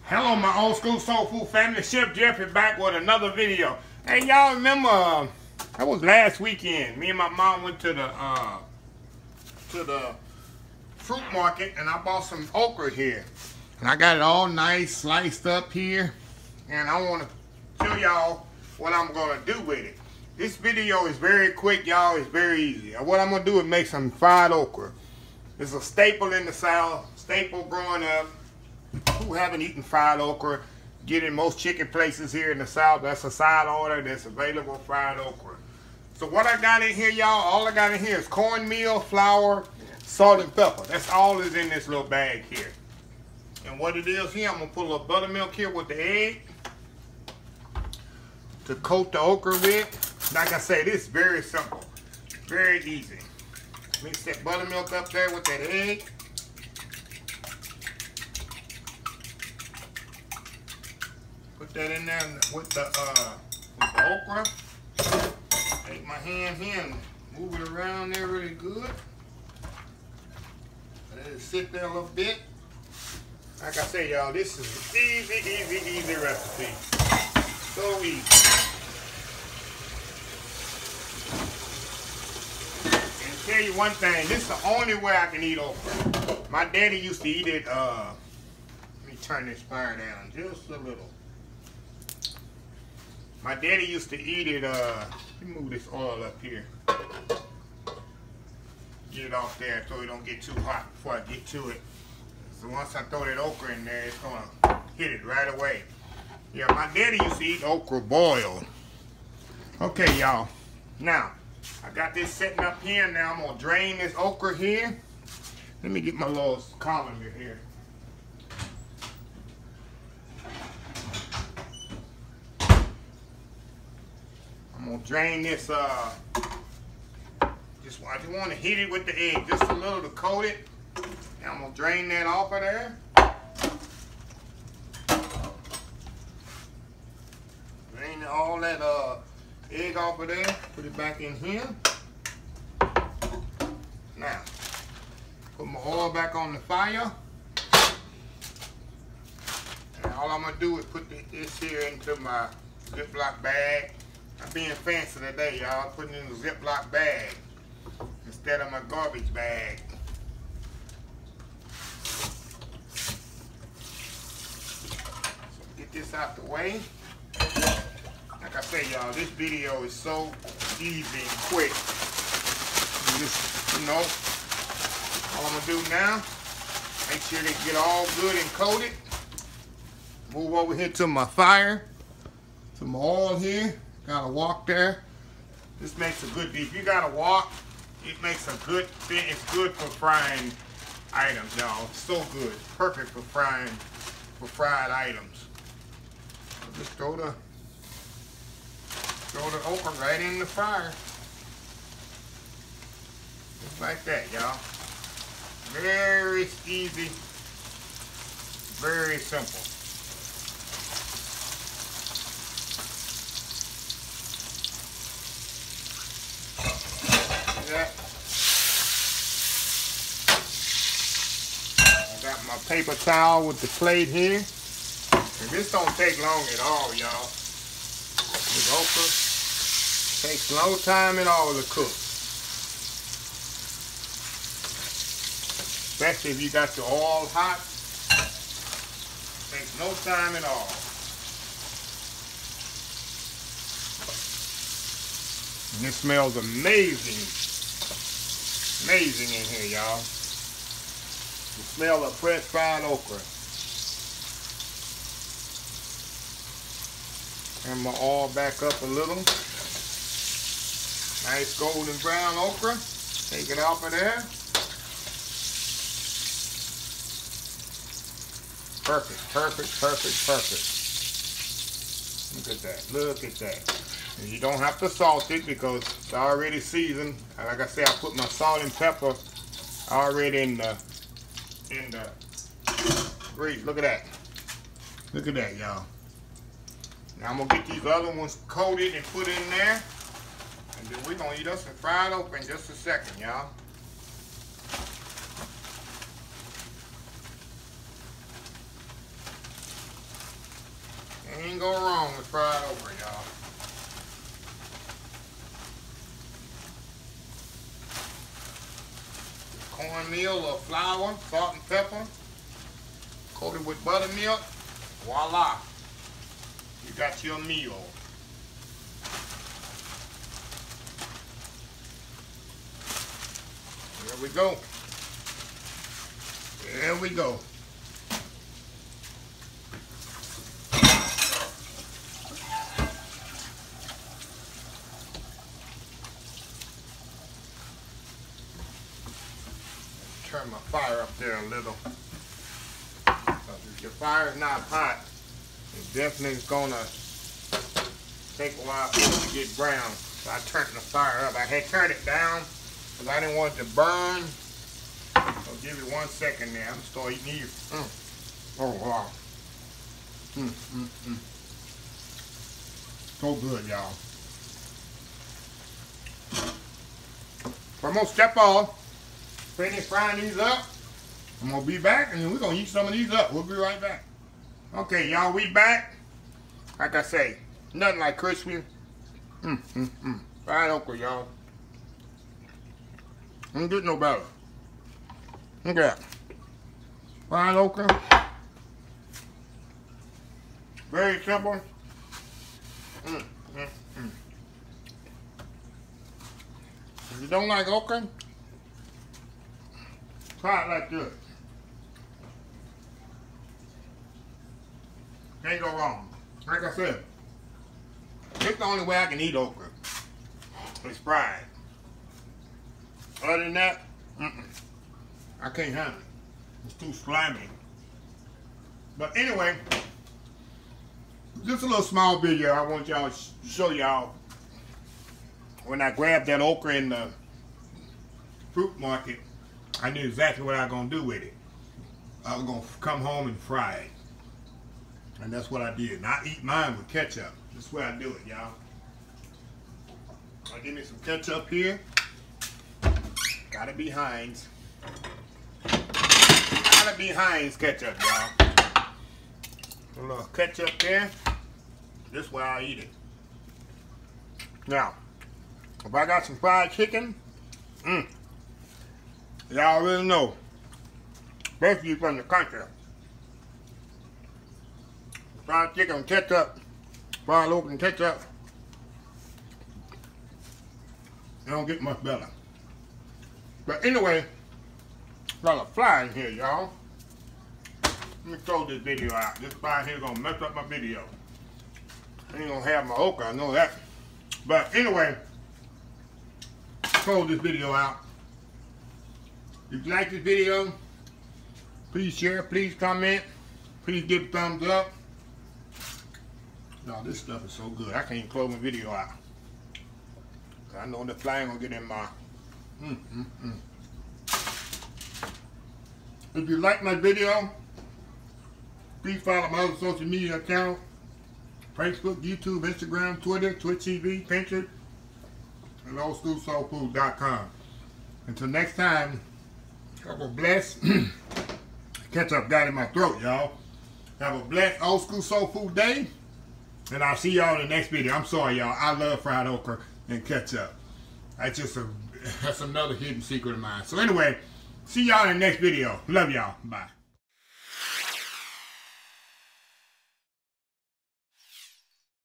Hello my old school soul food family, Chef Jeff is back with another video. Hey, y'all remember that was last weekend. Me and my mom went to the fruit market and I bought some okra here. And I got it all nice sliced up here. And I want to show y'all what I'm gonna do with it. This video is very quick, y'all. It's very easy. What I'm gonna do is make some fried okra. It's a staple in the South, staple growing up. Who haven't eaten fried okra? Get in most chicken places here in the South. That's a side order that's available, fried okra. So what I got in here, y'all, all I got in here is cornmeal, flour, salt, and pepper. That's all is in this little bag here. And what it is here, I'm going to put a little buttermilk here with the egg to coat the okra with. Like I say, this is very simple. Very easy. Mix that buttermilk up there with that egg. Put that in there with the okra. Take my hand here and move it around there really good. Let it sit there a little bit. Like I say, y'all, this is an easy recipe. So easy. And tell you one thing, this is the only way I can eat okra. My daddy used to eat it, let me turn this fire down just a little. My daddy used to eat it, let me move this oil up here. Get it off there so it don't get too hot before I get to it. So once I throw that okra in there, it's gonna hit it right away. Yeah, my daddy used to eat okra boiled. Okay, y'all. Now, I got this setting up here. Now I'm gonna drain this okra here. Let me get my little colander here. I'm gonna drain this, I just want to hit it with the egg just a little to coat it. And I'm gonna drain that off of there. Drain all that egg off of there. Put it back in here. Now, put my oil back on the fire. And all I'm gonna do is put this here into my Ziploc bag. I'm being fancy today, y'all. Putting it in a Ziploc bag instead of my garbage bag. So get this out the way. Like I say, y'all, this video is so easy and quick. And just, you know, all I'm gonna do now, make sure they get all good and coated. Move over here to my fire, to my oil here. Got a wok there. This makes a good, if you got a wok, it makes a good thing. It's good for frying items, y'all. So good. Perfect for frying, for fried items. So just throw the okra right in the fire. Just like that, y'all. Very easy. Very simple. That. I got my paper towel with the plate here. And this don't take long at all, y'all. This okra takes no time at all to cook. Especially if you got the oil hot. Takes no time at all. And it smells amazing. Amazing in here, y'all. The smell of fresh fried okra. Turn my oil back up a little. Nice golden brown okra. Take it off of there. Perfect, perfect, perfect, perfect. Look at that, look at that. And you don't have to salt it because it's already seasoned. Like I said, I put my salt and pepper already in the grease. Look at that. Look at that, y'all. Now I'm gonna get these other ones coated and put in there. And then we're gonna eat us some fried okra in just a second, y'all. Ain't go wrong with fried okra, y'all. Cornmeal or flour, salt and pepper, coated with buttermilk. Voila! You got your meal. There we go. There we go. Turn my fire up there a little. If your fire is not hot, it definitely is gonna take a while for it to get brown. So I turned the fire up. I had turned it down because I didn't want it to burn. So give it 1 second there. I'm still eating these. Oh wow. So good, y'all. So I'm gonna step off. Finish frying these up. I'm gonna be back and we're gonna eat some of these up. We'll be right back. Okay, y'all, we back. Like I say, nothing like crispy. Fried okra, y'all. Don't get no better. Look at that. Fried okra. Very simple. If you don't like okra, try it like this. Can't go wrong. Like I said, it's the only way I can eat okra. It's fried. Other than that, I can't handle it. It's too slimy. But anyway, just a little small video I want y'all to show y'all when I grabbed that okra in the fruit market. I knew exactly what I was going to do with it. I was going to come home and fry it. And that's what I did. And I eat mine with ketchup. That's the way I do it, y'all. I'll give me some ketchup here. Gotta be Heinz. Gotta be Heinz ketchup, y'all. A little ketchup there. This way I eat it. Now, if I got some fried chicken, y'all already know, especially from the country, fried chicken and ketchup, fried okra and ketchup, it don't get much better. But anyway, got a fly in here, y'all. Let me throw this video out. This fly here is gonna mess up my video. I ain't gonna have my okra, I know that. But anyway, throw this video out. If you like this video, please share, please comment, please give a thumbs up. No, this stuff is so good. I can't even close my video out. I know the fly ain't gonna get in my. If you like my video, please follow my other social media accounts: Facebook, YouTube, Instagram, Twitter, Twitch TV, Pinterest, and oldschoolsoulfood.com. Until next time, have a blessed ketchup got in my throat, y'all. Have a blessed old school soul food day. And I'll see y'all in the next video. I'm sorry, y'all. I love fried okra and ketchup. That's another hidden secret of mine. So anyway, see y'all in the next video. Love y'all. Bye.